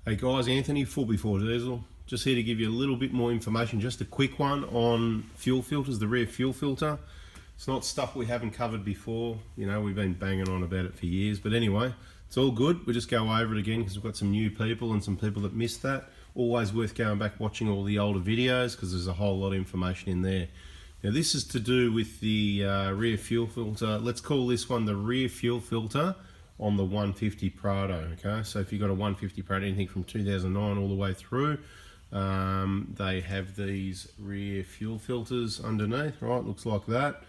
Hey guys, Anthony, Full Before Diesel. Just here to give you a little bit more information, just a quick one on fuel filters, the rear fuel filter. It's not stuff we haven't covered before. You know, we've been banging on about it for years, but anyway, it's all good. We'll just go over it again because we've got some new people and some people that missed that. Always worth going back watching all the older videos because there's a whole lot of information in there. Now this is to do with the rear fuel filter. Let's call this one the rear fuel filter on the 150 Prado. Okay, so if you've got a 150 Prado, anything from 2009 all the way through, they have these rear fuel filters underneath, right? Looks like that.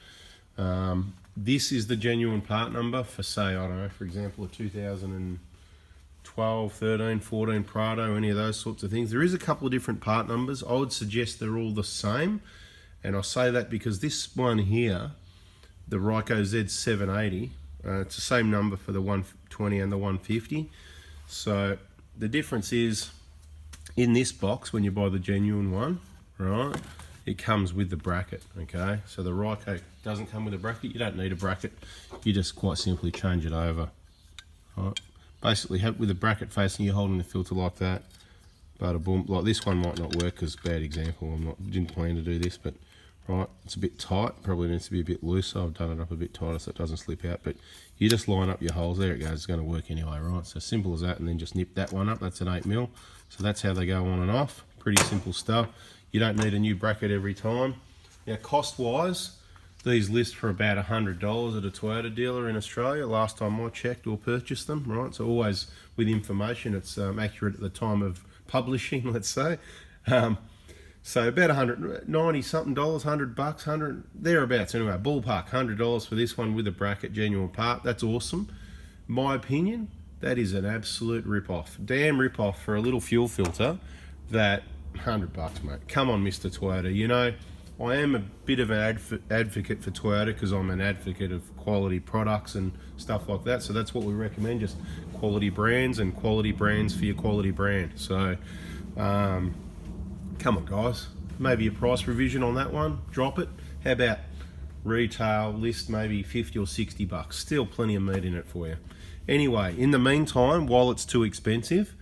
This is the genuine part number for, say, I don't know, for example, a 2012, 13, 14 Prado, any of those sorts of things. There is a couple of different part numbers. I would suggest they're all the same, and I say that because this one here, the Ryco Z780, it's the same number for the 120 and the 150. So the difference is in this box, when you buy the genuine one, right, it comes with the bracket, okay? So the Ryco doesn't come with a bracket. You don't need a bracket. You just quite simply change it over, right? Basically, with the bracket facing you, holding the filter like that, bada boom. Like this one might not work because bad example. Didn't plan to do this, but right, it's a bit tight, probably needs to be a bit looser. I've done it up a bit tighter so it doesn't slip out, but you just line up your holes. There it goes, it's going to work anyway, right? So simple as that, and then just nip that one up. That's an 8mm. So that's how they go on and off. Pretty simple stuff. You don't need a new bracket every time. Now cost wise, these list for about $100 at a Toyota dealer in Australia, last time I checked or purchased them, right? So always with information, it's accurate at the time of publishing, let's say. So about $190 something, $100, 100 thereabouts. Anyway, ballpark, $100 for this one with a bracket, genuine part. That's awesome. My opinion, that is an absolute rip-off. Damn rip-off for a little fuel filter. That $100, mate. Come on, Mr. Toyota. You know, I am a bit of an advocate for Toyota because I'm an advocate of quality products and stuff like that. So that's what we recommend, just quality brands and quality brands for your quality brand. So, come on guys, maybe a price revision on that one, drop it. How about retail list, maybe 50 or 60 bucks, still plenty of meat in it for you. Anyway, in the meantime, while it's too expensive,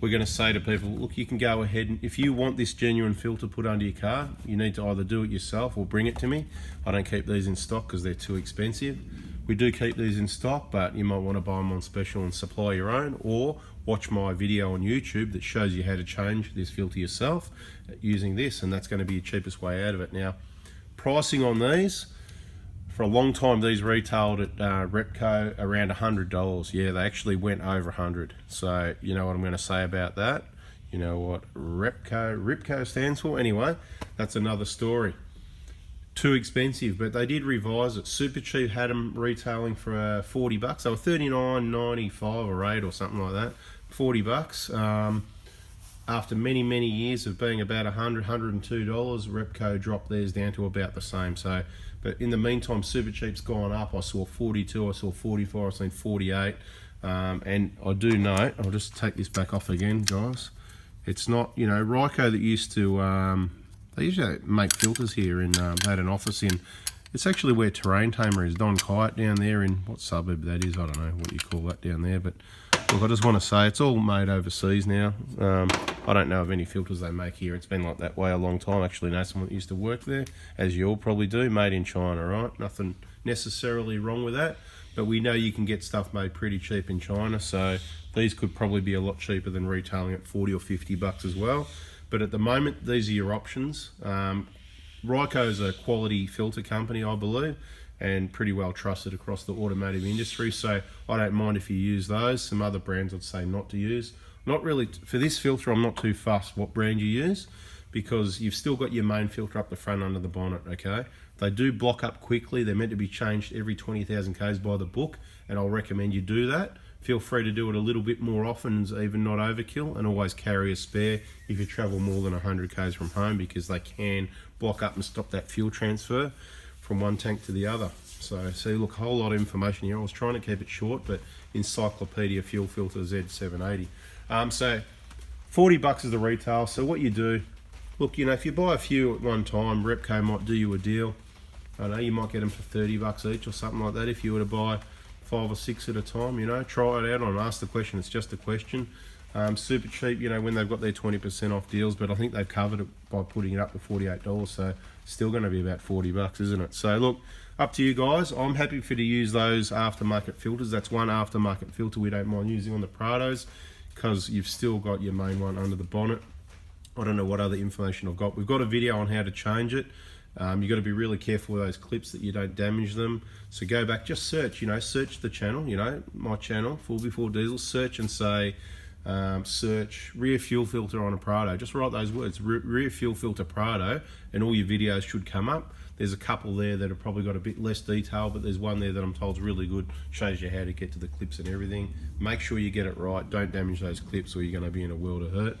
we're going to say to people, look, you can go ahead and if you want this genuine filter put under your car, you need to either do it yourself or bring it to me. I don't keep these in stock because they're too expensive. We do keep these in stock, but you might want to buy them on special and supply your own, or watch my video on YouTube that shows you how to change this filter yourself using this, and that's going to be your cheapest way out of it. Now, pricing on these, for a long time, these retailed at Repco around $100. Yeah, they actually went over 100. So you know what I'm going to say about that? You know what Ripco stands for? Anyway, that's another story. Too expensive, but they did revise it. Supercheap had them retailing for 40 bucks. They were $39.95 or 8 or something like that. 40 bucks. After many years of being about $100, $102, Repco dropped theirs down to about the same. So, but in the meantime, Supercheap's gone up. I saw 42, I saw 44, I've seen 48. And I do note, I'll just take this back off again, guys. It's not, you know, Ryco that used to, they usually make filters here in, they had an office in, it's actually where Terrain Tamer is, Don Kite down there in, what suburb that is, I don't know what you call that down there, but look, I just want to say, it's all made overseas now. I don't know of any filters they make here. It's been like that way a long time. Actually know someone that used to work there, as you all probably do, made in China, right? Nothing necessarily wrong with that, but we know you can get stuff made pretty cheap in China, so these could probably be a lot cheaper than retailing at 40 or 50 bucks as well. But at the moment, these are your options. Ryco's a quality filter company, I believe, and pretty well trusted across the automotive industry, so I don't mind if you use those. Some other brands I'd say not to use. Not really, for this filter I'm not too fussed what brand you use, because you've still got your main filter up the front under the bonnet, okay? They do block up quickly. They're meant to be changed every 20,000 k's by the book, and I'll recommend you do that. Feel free to do it a little bit more often, even not overkill, and always carry a spare if you travel more than 100 k's from home, because they can block up and stop that fuel transfer from one tank to the other. So see, look, a whole lot of information here. I was trying to keep it short, but Encyclopedia Fuel Filter Z780. So 40 bucks is the retail. So what you do, look, you know, if you buy a few at one time, Repco might do you a deal. I know you might get them for 30 bucks each or something like that if you were to buy 5 or 6 at a time. You know, try it out and ask the question. It's just a question. Super cheap, you know, when they've got their 20% off deals, but I think they've covered it by putting it up to $48, so still going to be about 40 bucks, isn't it? So look, up to you guys. I'm happy for you to use those aftermarket filters. That's one aftermarket filter we don't mind using on the Prados, because you've still got your main one under the bonnet. I don't know what other information I've got. We've got a video on how to change it. You've got to be really careful with those clips that you don't damage them. So go back, just search, you know, search the channel, you know, my channel, Full Before Diesel, search and say, search rear fuel filter on a Prado. Just write those words, rear fuel filter Prado, and all your videos should come up. There's a couple there that have probably got a bit less detail, but there's one there that I'm told is really good, shows you how to get to the clips and everything. Make sure you get it right, don't damage those clips or you're going to be in a world of hurt.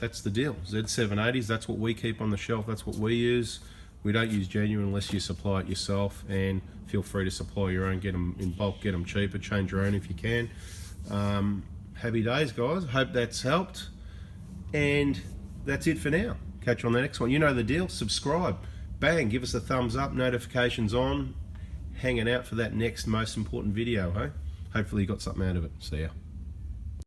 That's the deal. Z780s, that's what we keep on the shelf, that's what we use. We don't use genuine unless you supply it yourself, and feel free to supply your own, get them in bulk, get them cheaper, change your own if you can. Happy days, guys. Hope that's helped. And that's it for now. Catch you on the next one. You know the deal. Subscribe. Bang. Give us a thumbs up. Notifications on. Hanging out for that next most important video, hey? Hopefully you got something out of it. See ya.